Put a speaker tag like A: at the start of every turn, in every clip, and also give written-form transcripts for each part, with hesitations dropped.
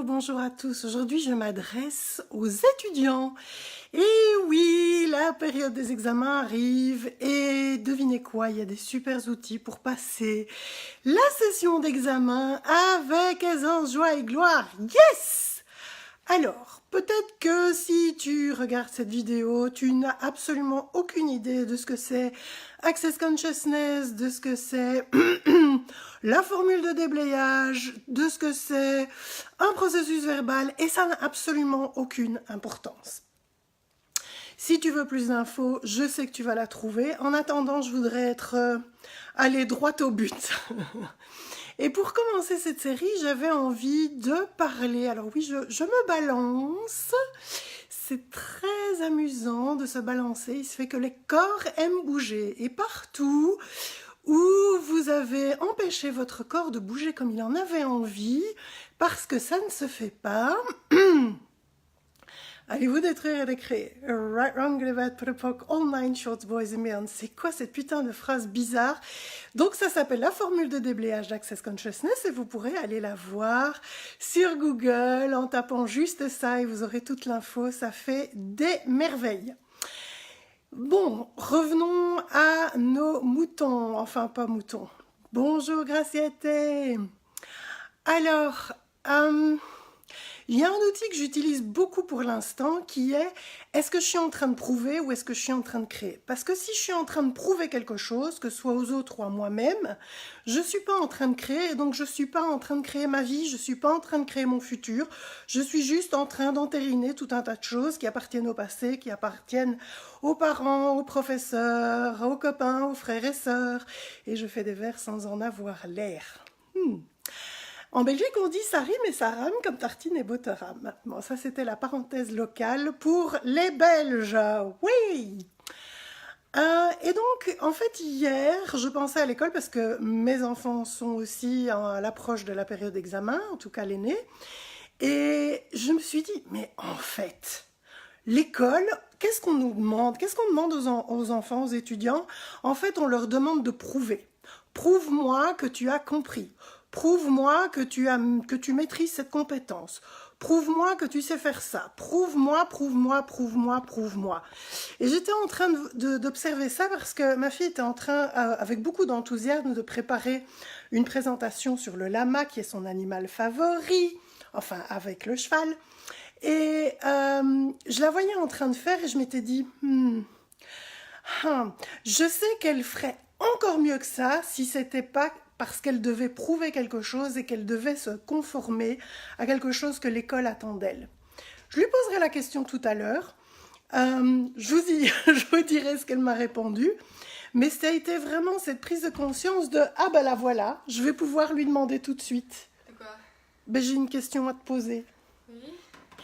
A: bonjour à tous. Aujourd'hui, je m'adresse aux étudiants. Et oui, la période des examens arrive et devinez quoi, il y a des super outils pour passer la session d'examen avec aisance, joie et gloire. Yes! Alors, peut-être que si tu regardes cette vidéo, tu n'as absolument aucune idée de ce que c'est Access Consciousness, de ce que c'est la formule de déblayage, de ce que c'est un processus verbal, et ça n'a absolument aucune importance. Si tu veux plus d'infos, je sais que tu vas la trouver. En attendant, je voudrais aller droit au but. Et pour commencer cette série, j'avais envie de parler. Alors oui, je me balance. C'est très amusant de se balancer. Il se fait que les corps aiment bouger. Et partout où vous avez empêché votre corps de bouger comme il en avait envie, parce que ça ne se fait pas, allez-vous détruire et décréer. Right, wrong, left, put a poke, all nine shorts, boys and men. C'est quoi cette putain de phrase bizarre? Donc ça s'appelle la formule de déblayage d'Access Consciousness et vous pourrez aller la voir sur Google en tapant juste ça et vous aurez toute l'info. Ça fait des merveilles. Bon, revenons à nos moutons. Enfin, pas moutons. Bonjour Graciette. Alors, il y a un outil que j'utilise beaucoup pour l'instant qui est est-ce que je suis en train de prouver ou est-ce que je suis en train de créer? Parce que si je suis en train de prouver quelque chose, que ce soit aux autres ou à moi-même, je ne suis pas en train de créer et donc je ne suis pas en train de créer ma vie, je ne suis pas en train de créer mon futur, je suis juste en train d'entériner tout un tas de choses qui appartiennent au passé, qui appartiennent aux parents, aux professeurs, aux copains, aux frères et sœurs et je fais des vers sans en avoir l'air. En Belgique, on dit ça rime et ça rame comme tartine et botterham. Bon, ça c'était la parenthèse locale pour les Belges. Oui! Et donc, en fait, hier, je pensais à l'école parce que mes enfants sont aussi à l'approche de la période d'examen, en tout cas l'aîné. Et je me suis dit, mais en fait, l'école, qu'est-ce qu'on nous demande? Qu'est-ce qu'on demande aux enfants, aux étudiants? En fait, on leur demande de prouver. Prouve-moi que tu as compris. Prouve-moi que tu maîtrises cette compétence. Prouve-moi que tu sais faire ça. Prouve-moi, prouve-moi, prouve-moi, prouve-moi. Et j'étais en train d'observer ça parce que ma fille était en train, avec beaucoup d'enthousiasme, de préparer une présentation sur le lama, qui est son animal favori, enfin avec le cheval. Et je la voyais en train de faire et je m'étais dit, je sais qu'elle ferait encore mieux que ça si c'était pas parce qu'elle devait prouver quelque chose et qu'elle devait se conformer à quelque chose que l'école attend d'elle. Je lui poserai la question tout à l'heure. Je vous dirai ce qu'elle m'a répondu. Mais ça a été vraiment cette prise de conscience de « Ah ben la voilà, je vais pouvoir lui demander tout de suite. »
B: De quoi?
A: Ben, j'ai une question à te poser.
B: Oui.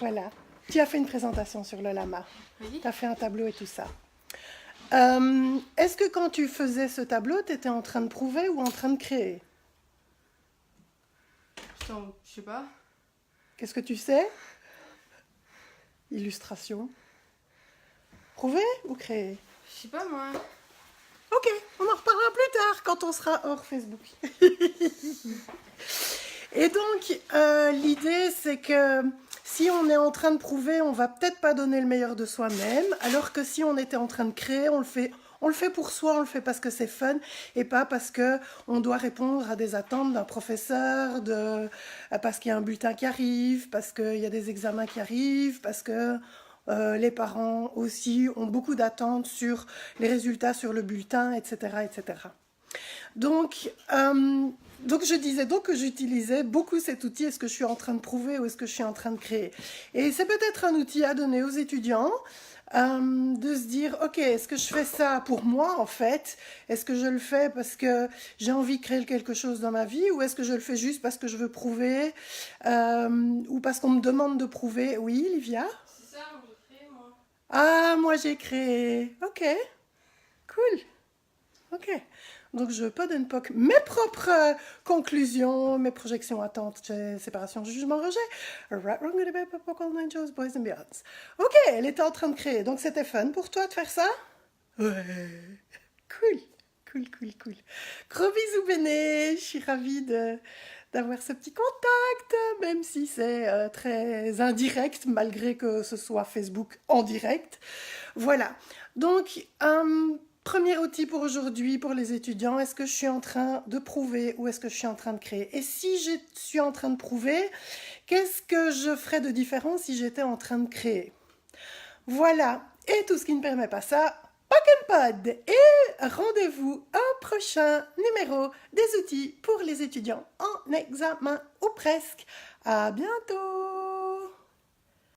A: Voilà. Tu as fait une présentation sur le lama.
B: Oui.
A: Tu as fait un tableau et tout ça. Est-ce que quand tu faisais ce tableau, tu étais en train de prouver ou en train de créer?
B: Je sais pas.
A: Qu'est-ce que tu sais? Illustration. Prouver ou créer?
B: Je sais pas moi.
A: Ok, on en reparlera plus tard quand on sera hors Facebook. Et donc, l'idée c'est que si on est en train de prouver, on va peut-être pas donner le meilleur de soi-même, alors que si on était en train de créer, on le fait pour soi, on le fait parce que c'est fun et pas parce que on doit répondre à des attentes d'un professeur, parce qu'il y a un bulletin qui arrive, parce qu'il y a des examens qui arrivent, parce que les parents aussi ont beaucoup d'attentes sur les résultats sur le bulletin, etc., etc. Donc je disais donc que j'utilisais beaucoup cet outil. Est-ce que je suis en train de prouver ou est-ce que je suis en train de créer? Et c'est peut-être un outil à donner aux étudiants de se dire, ok, est-ce que je fais ça pour moi en fait? Est-ce que je le fais parce que j'ai envie de créer quelque chose dans ma vie ou est-ce que je le fais juste parce que je veux prouver ou parce qu'on me demande de prouver? Oui, Livia?
B: C'est ça, moi j'ai créé moi.
A: Ah, moi j'ai créé. Ok, cool. Ok. Donc je peux d'un POC mes propres conclusions, mes projections, attentes, séparation, jugement, rejet. Right, wrong, good, bad, pop, all nine shows, boys and beyonds. Ok, elle était en train de créer. Donc c'était fun pour toi de faire ça? Ouais. Cool, cool, cool, cool. Gros bisous Béné, je suis ravie d'avoir ce petit contact. même si c'est très indirect, malgré que ce soit Facebook en direct. Voilà. Donc, premier outil pour aujourd'hui, pour les étudiants, est-ce que je suis en train de prouver ou est-ce que je suis en train de créer? Et si je suis en train de prouver, qu'est-ce que je ferais de différent si j'étais en train de créer? Voilà. Et tout ce qui ne permet pas ça, Pod. Et rendez-vous au prochain numéro des outils pour les étudiants en examen ou presque. À bientôt!